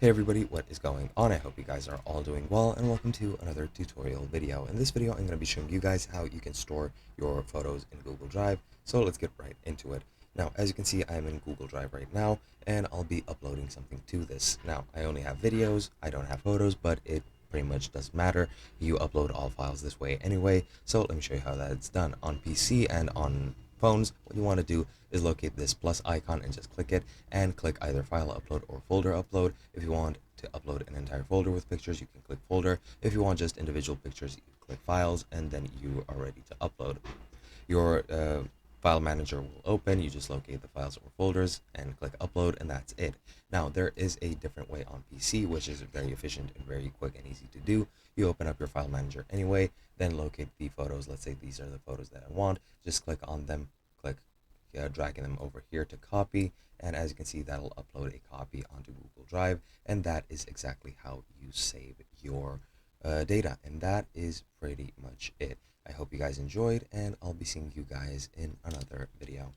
Hey everybody, what is going on? I hope you guys are all doing well, and welcome to another tutorial video. In this video, I'm going to be showing you guys how you can store your photos in Google Drive. So let's get right into it. Now, as you can see, I'm in Google Drive right now, and I'll be uploading something to this. Now, I only have videos, I don't have photos, but it pretty much doesn't matter. You upload all files this way anyway. So let me show you how that's done on PC and on phones. What you want to do is locate this plus icon and just click it and click either file upload or folder upload. If you want to upload an entire folder with pictures, you can click folder. If you want just individual pictures, you can click files, and then you are ready to upload. Your file manager will open. You just locate the files or folders and click upload, and that's it. Now, there is a different way on PC, which is very efficient and very quick and easy to do. You open up your file manager anyway, then locate the photos. Let's say these are the photos that I want. Just click on them, click dragging them over here to copy, and as you can see, that'll upload a copy onto Google Drive, and that is exactly how you save your data, and that is pretty much it. I hope you guys enjoyed, and I'll be seeing you guys in another video.